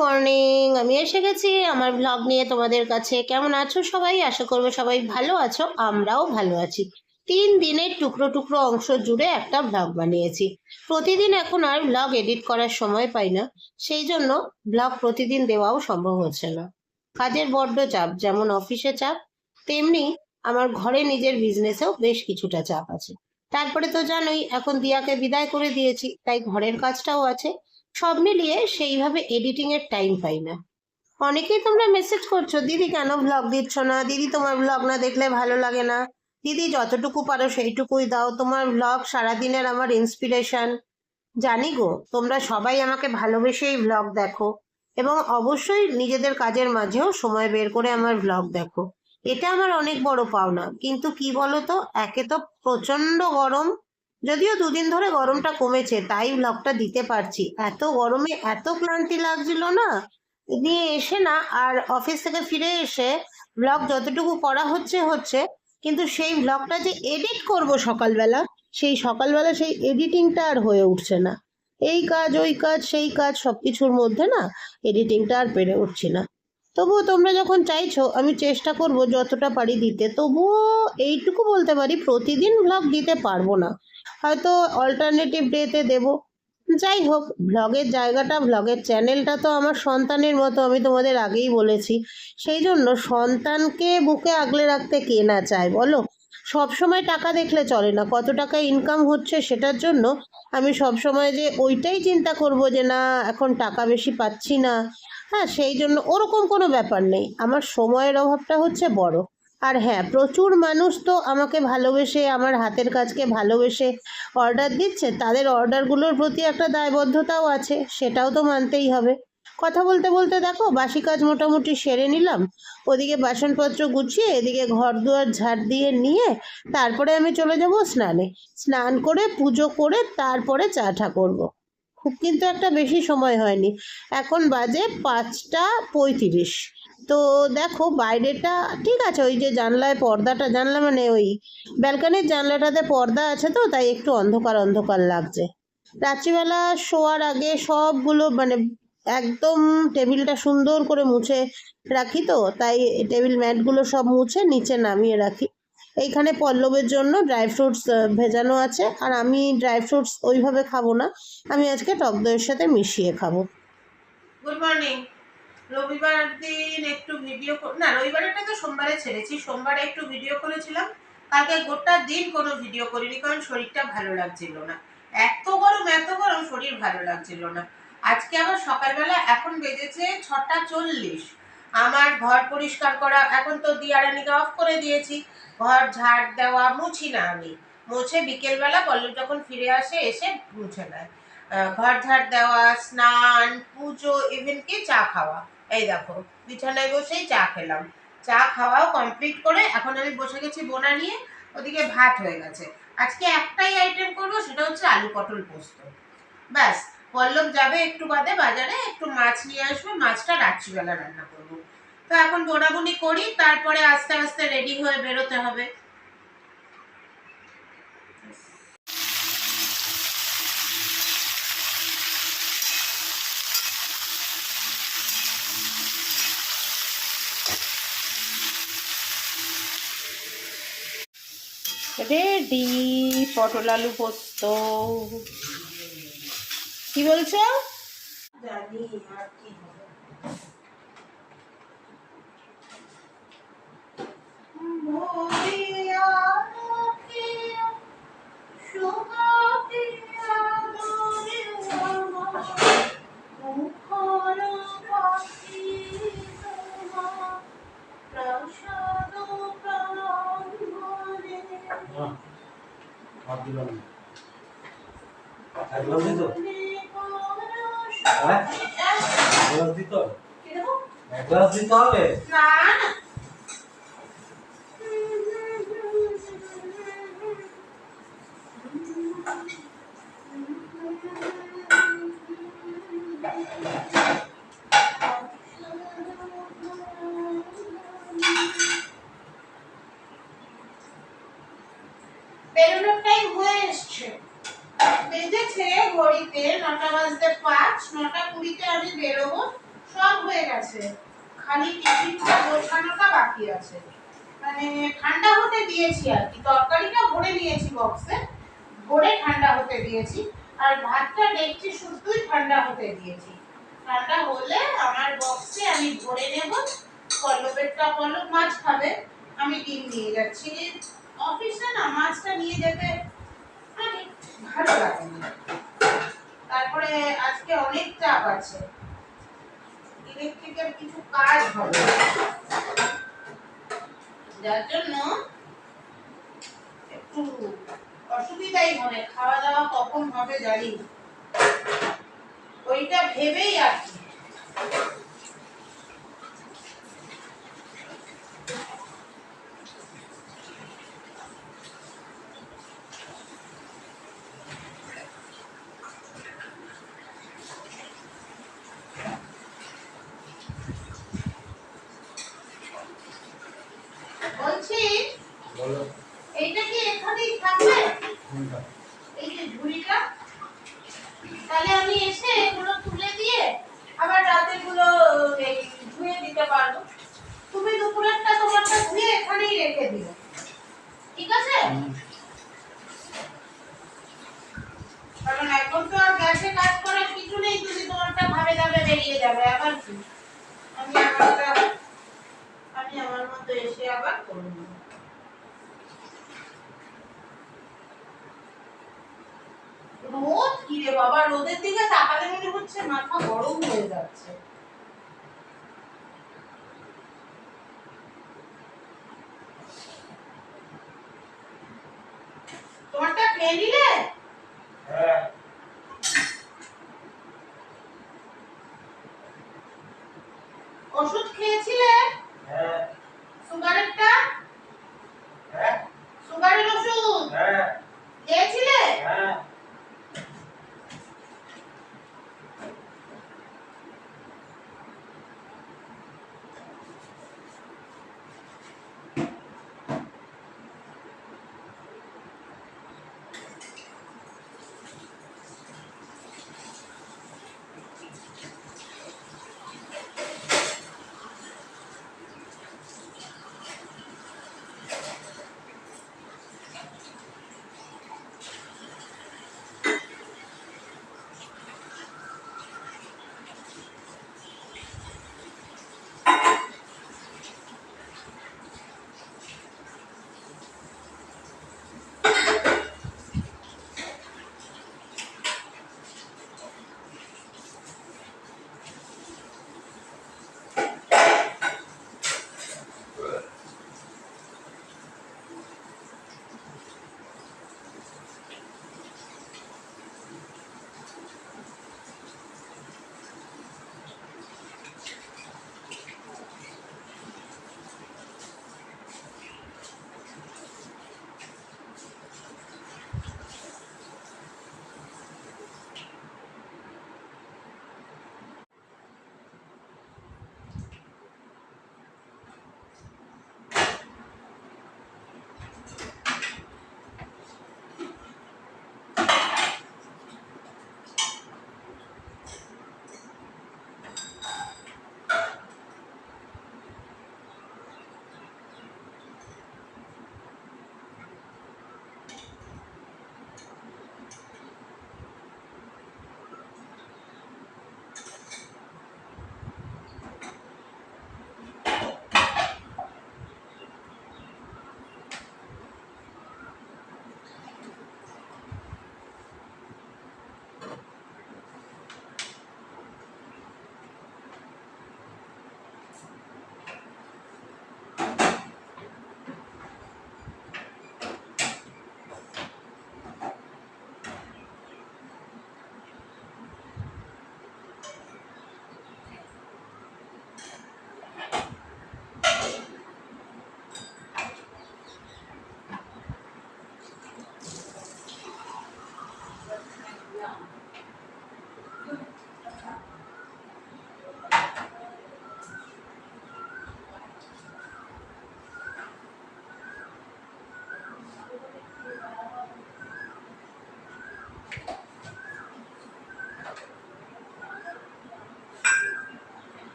Morning. আমি এসে গেছি আমার ব্লগ নিয়ে তোমাদের কাছে। কেমন আছো সবাই? আশা করবো সবাই ভালো আছো, আমরাও ভালো আছি। 3 দিনের টুকরো টুকরো অংশ জুড়ে একটা ব্লগ বানিয়েছি। প্রতিদিন এখন আর ব্লগ এডিট করার সময় পাই না, সেই জন্য ব্লগ প্রতিদিন দেওয়াও সম্ভব হচ্ছে না। কাজের বড্ড চাপ, যেমন অফিসে চাপ, তেমনি আমার ঘরে নিজের বিজনেসেও বেশ কিছুটা চাপ আছে। তারপরে তো জানোই এখন দিয়াকে বিদায় করে দিয়েছি, তাই ঘরের কাজটাও আছে। সব মিলিয়ে সেইভাবে এডিটিং এর টাইম পাই না। অনেকেই তোমরা মেসেজ করছো, দিদি কেন ব্লগ দিচ্ছ না, দিদি তোমার ব্লগ না দেখলে ভালো লাগে না, দিদি যতটুকু পারো সেইটুকুই দাও, তোমার ব্লগ সারাদিনের আমার ইন্সপিরেশন। জানি গো, তোমরা সবাই আমাকে ভালোবেসেই ব্লগ দেখো এবং অবশ্যই নিজেদের কাজের মাঝেও সময় বের করে আমার ব্লগ দেখো। এটা আমার অনেক বড় পাওনা। কিন্তু কি বলো তো, একে তো প্রচন্ড গরম, যদিও 2 দিন ধরে গরমটা কমেছে তাই ব্লগটা দিতে পারছি। এত গরমে এত ক্লান্তি লাগছিল না, নিয়ে এসে না, আর অফিস থেকে ফিরে এসে ব্লগ যতটুকু করা হচ্ছে হচ্ছে, কিন্তু সেই ব্লগটা যে এডিট করব সকালবেলা, সেই সকালবেলা সেই এডিটিংটা আর হয়ে উঠছে না। এই কাজ ওই কাজ সেই কাজ সবকিছুর মধ্যে না এডিটিংটা আর পেরে উঠছি না। তবুও তোমরা যখন চাইছো আমি চেষ্টা করব যতটা পারি দিতে। তবুও এইটুকু বলতে পারি প্রতিদিন ব্লগ দিতে পারবো না, হয়তো অল্টারনেটিভ ডেতে দেবো। যাই হোক, ব্লগের জায়গাটা, ব্লগের চ্যানেলটা তো আমার সন্তানের মতো, আমি তোমাদের আগেই বলেছি। সেই জন্য সন্তানকে বুকে আগলে রাখতে কে না চায় বলো? সব সময় টাকা দেখলে চলে না, কত টাকা ইনকাম হচ্ছে সেটার জন্য আমি সব সময় যে ওইটাই চিন্তা করব যে না এখন টাকা বেশি পাচ্ছি না। হ্যাঁ, সেই জন্য ওরকম কোনো ব্যাপার নেই, আমার সময়ের অভাবটা হচ্ছে বড়। আর হ্যাঁ, প্রচুর মানুষ তো আমাকে ভালোবেসে, আমার হাতের কাজকে ভালোবেসে অর্ডার দিচ্ছে, তাদের অর্ডারগুলোর প্রতি একটা দায়বদ্ধতাও আছে, সেটাও তো মানতেই হবে। কথা বলতে বলতে দেখো বাসি কাজ মোটামুটি সেরে নিলাম। ওদিকে বাসনপত্র গুছিয়ে এদিকে ঘর দুয়ার ঝাড় দিয়ে নিয়ে তারপরে আমি চলে যাব স্নানে। স্নান করে পুজো করে তারপরে চা টা করবো। খুব কিন্তু একটা বেশি সময় হয়নি, এখন বাজে 5টা 35। তো দেখো বাইরেটা ঠিক আছে, ওই যে জানলায় পর্দাটা, জানলা মানে ওই ব্যালকনির জানলাটাতে পর্দা আছে, তো তাই একটু অন্ধকার অন্ধকার লাগছে। রাত্রিবেলা শোয়ার আগে সবগুলো মানে একদম টেবিলটা সুন্দর করে মুছে রাখি, তো তাই টেবিল ম্যাটগুলো সব মুছে নিচে নামিয়ে রাখি। এইখানে পল্লবের জন্য ড্রাই ফ্রুটস ভেজানো আছে, আর আমি ড্রাই ফ্রুটস ওইভাবে খাবো না, আমি আজকে টক দইয়ের সাথে মিশিয়ে খাবো। Good morning. রবিবার দিন একটু ভিডিও, না রবিবারটা তো সোমবারে ছেড়েছি, সোমবারে একটু ভিডিও করেছিলাম। কালকে গোটা দিন কোনো ভিডিও করিনি, কারণ শরীরটা ভালো লাগছিল না। এত গরম শরীর ভালো লাগছিল না। আজকে আবার সকালবেলা, এখন বেজেছে 6টা 40, আমার ঘর পরিষ্কার করা, এখন তো দিয়ারানিকে অফ করে দিয়েছি, ঘর ঝাড় দেওয়া মুছি না আমি, মুছে বিকেলবেলা পল্লব যখন ফিরে আসে এসে মুছে নেয়। ঘর ঝাড় দেওয়া, স্নান, পুজো, ইভেন কি চা খাওয়া। এই দেখো বিছানায় বসেই চা খেলাম, চা খাওয়াও কমপ্লিট করে এখন আমি বসে গেছি বোনা নিয়ে। ওদিকে ভাত হয়ে গেছে। আজকে একটাই আইটেম করবো, সেটা হচ্ছে আলু পটল পোস্ত। ব্যাস। পল্লব যাবে একটু বাদে বাজারে, একটু মাছ নিয়ে আসবে, মাছটা রাত্রিবেলা রান্না করবো। তো এখন বোনাবুনি করি, তারপরে আস্তে আস্তে রেডি হয়ে বেরোতে হবে। রেডি পটল আলু পোস্ত। কি বলছো? জানি আর কি হবে। দিতে হবে না। বেরোনোর টাইম হয়ে এসছে, বেজেছে ঘড়িতে 9টা বাজতে 5, 9টা 20-তে আমি বেরোবো। গেছে, খালি টিফিনটা গোছানোটা বাকি আছে। মানে ঠান্ডা হতে দিয়েছি আর কি, তরকারিটা ভরে নিয়েছি বক্সে, ভরে ঠান্ডা হতে দিয়েছি, আর ভাতটা দেখছি শুধুই ঠান্ডা হতে দিয়েছি। ঠান্ডা হলে আমার বক্সে আমি ভরে নেব। পল্লবেরটা পল্লব মাছ খাবে, আমি ডিম নিয়ে যাচ্ছি। অফিসে না মাছটা নিয়ে যেতে মানে ভালো লাগে না। তারপরে আজকে অনেক চাপ আছে, ইলেকট্রিকের কিছু কাজ হবে, যার জন্য একটু অসুবিধাই হবে। খাওয়া দাওয়া কখন হবে জানি, ওইটা ভেবেই আর কি। বলছি এইটা কি এখানেই থাকবে, এই যে ঝুড়িটা? তাহলে আমি এসে এগুলো তুলে দিয়ে আবার রাতেরগুলো এই ধুয়ে দিতে পারবো। তুমি দুপুরেরটা তোমারটা ধুয়ে এখানেই রেখে দিও, ঠিক আছে? কারণ এখন তো আর গ্যাসে কাজ করার কিছু নেই, তুমি তোমারটা ভাবে যাবে বেরিয়ে যাবে, আবার কি আমি আমার মতো এসে আবার করব। রোদ কি রে বাবা, রোদের দিকে তাকালে মনে হচ্ছে মাথা গরম হয়ে যাচ্ছে। তোমারটা খেয়ে নিলে? হ্যাঁ। ওষুধ খেয়েছিলে? হ্যাঁ। সুগারেরটা? হ্যাঁ। সুগারের ওষুধ? হ্যাঁ। খেয়েছিলে? হ্যাঁ।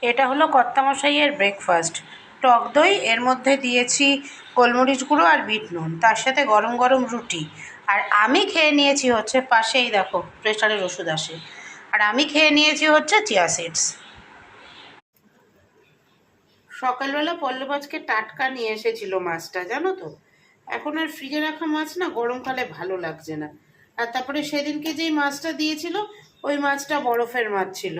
এটা হলো কর্তামশাইয়ের ব্রেকফাস্ট। টক দই, এর মধ্যে দিয়েছি গোলমরিচ গুঁড়ো আর বিট নুন, তার সাথে গরম গরম রুটি। আর আমি খেয়ে নিয়েছি হচ্ছে, পাশেই দেখো প্রেশারের ওষুধ আসে, আর আমি খেয়ে নিয়েছি হচ্ছে চিয়া সিডস। সকালবেলা পল্লব আজকে টাটকা নিয়ে এসেছিল মাছটা, জানো তো। এখন আর ফ্রিজে রাখা মাছ না গরমকালে ভালো লাগছে না। আর তারপরে সেদিনকে যেই মাছটা দিয়েছিল ওই মাছটা বরফের মাছ ছিল,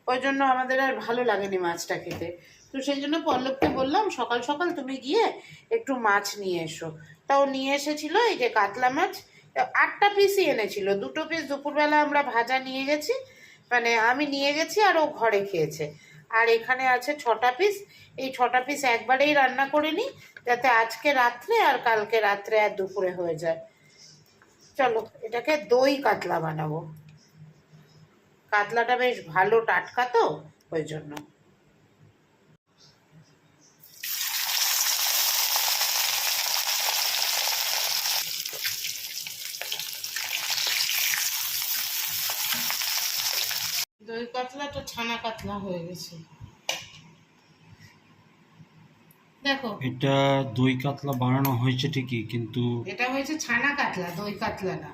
ওই জন্য আমাদের আর ভালো লাগেনি মাছটা খেতে। তো সেই জন্য পল্লবকে বললাম সকাল সকাল তুমি গিয়ে একটু মাছ নিয়ে এসো। তাও নিয়ে এসেছিল এই যে কাতলা মাছ, 8টা পিসই এনেছিল। 2টো পিস দুপুরবেলা আমরা ভাজা নিয়ে গেছি, মানে আমি নিয়ে গেছি আর ও ঘরে খেয়েছে। আর এখানে আছে 6টা পিস। এই 6টা পিস একবারেই রান্না করে নিই, যাতে আজকে রাত্রে আর কালকে রাত্রে আর দুপুরে হয়ে যায়। চলো এটাকে দই কাতলা বানাবো। কাতলাটা বেশ ভালো টাটকা তো, ওই জন্য। দই কাতলাটা ছানা কাতলা হয়ে গেছে, দেখো। এটা দই কাতলা বানানো হয়েছে ঠিকই, কিন্তু এটা হয়েছে ছানা কাতলা, দই কাতলা না।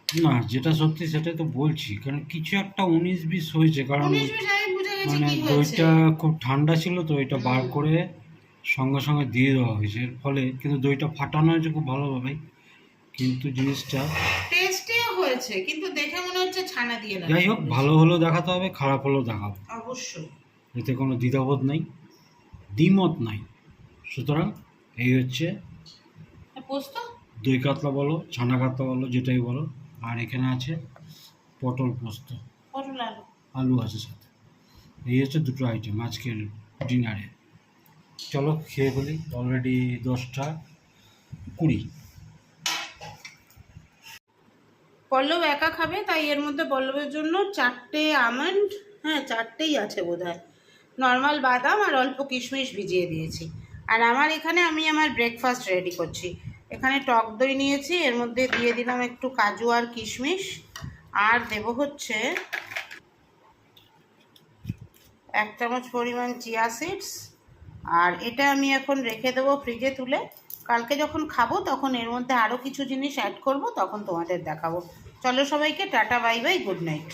না, যেটা সত্যি সেটাই তো বলছি, কারণ কিছু একটা 19-20 হয়েছে, কারণ 19-20 আমি বুঝে গেছি মানে কি হয়েছে। দইটা খুব ঠান্ডা ছিল তো, এটা বার করে সঙ্গে সঙ্গে দিয়ে দেওয়া হয়েছে, এর ফলে কিন্তু দইটা ফাটানো হয়েছে খুব ভালোভাবে, কিন্তু জিনিসটা টেস্টিও হয়েছে, কিন্তু দেখে মনে হচ্ছে ছানা দিয়ে না। যাই হোক, ভালো হলেও দেখাতে হবে, খারাপ হলেও দেখাবো, অবশ্যই। এতে কোনো দ্বিধাবোধ নেই, দ্বিমত নাই। সুতরাং এই হচ্ছে পোস্ত, দই কাতলা বলো, ছানা কাতলা বলো, যেটাই বলো। আর এখানে আছে পটল পোস্ত, পটল আলু। আলু আছে সাথে। এই হচ্ছে দুটো আইটেম আজকের ডিনারে। চলো খেয়ে ফেলি, অলরেডি 10টা 20। পল্লব একা খাবে, তাই এর মধ্যে পল্লবের জন্য 4টে আমন্ড, হ্যাঁ 4টেই আছে বোধহয়, নর্মাল বাদাম আর অল্প কিশমিশ ভিজিয়ে দিয়েছি। আর আমার এখানে আমি আমার ব্রেকফাস্ট রেডি করছি। এখানে টক দই নিয়েছি, এর মধ্যে দিয়ে দিলাম একটু কাজু আর কিশমিশ, আর দেব হচ্ছে 1 চামচ পরিমাণ চিয়া সিডস। আর এটা আমি এখন রেখে দেবো ফ্রিজে তুলে, কালকে যখন খাবো তখন এর মধ্যে আরও কিছু জিনিস অ্যাড করব, তখন তোমাদের দেখাবো। চলো সবাইকে tata, bye bye, good night.